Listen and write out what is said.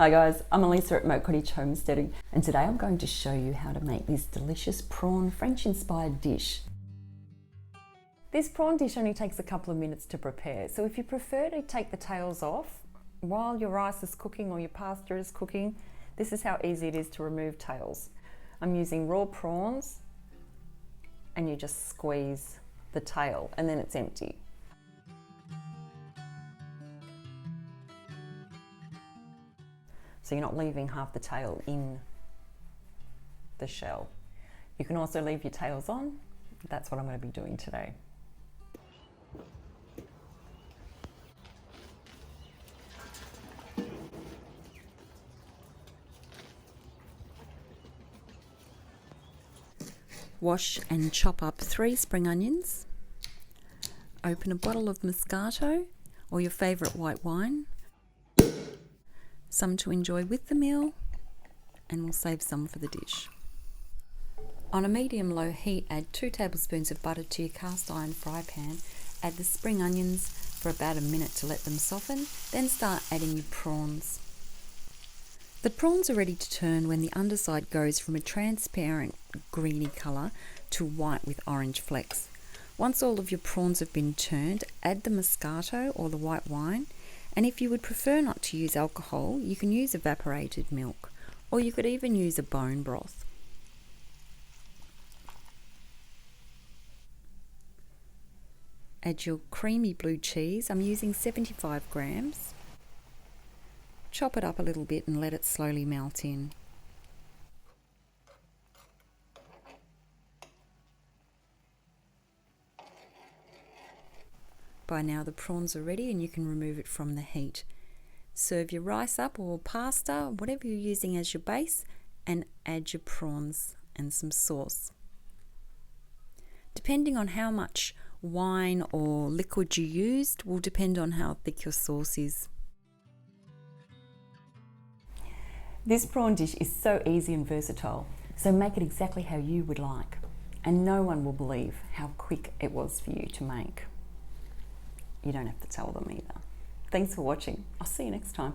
Hi guys, I'm Elissa at Moat Cottage Homesteading, and today I'm going to show you how to make this delicious prawn French inspired dish. This prawn dish only takes a couple of minutes to prepare, so if you prefer to take the tails off while your rice is cooking or your pasta is cooking, this is how easy it is to remove tails. I'm using raw prawns, and you just squeeze the tail and then it's empty. So you're not leaving half the tail in the shell. You can also leave your tails on. That's what I'm going to be doing today. Wash and chop up 3 spring onions. Open a bottle of Moscato or your favourite white wine. Some to enjoy with the meal, and we'll save some for the dish. On a medium-low heat, add 2 tablespoons of butter to your cast iron fry pan. Add the spring onions for about a minute to let them soften, then start adding your prawns. The prawns are ready to turn when the underside goes from a transparent greeny colour to white with orange flecks. Once all of your prawns have been turned, add the Moscato or the white wine. And if you would prefer not to use alcohol, you can use evaporated milk, or you could even use a bone broth. Add your creamy blue cheese. I'm using 75 grams. Chop it up a little bit and let it slowly melt in. By now the prawns are ready and you can remove it from the heat. Serve your rice up or pasta, whatever you're using as your base, and add your prawns and some sauce. Depending on how much wine or liquid you used will depend on how thick your sauce is. This prawn dish is so easy and versatile, so make it exactly how you would like. And no one will believe how quick it was for you to make. You don't have to tell them either. Thanks for watching. I'll see you next time.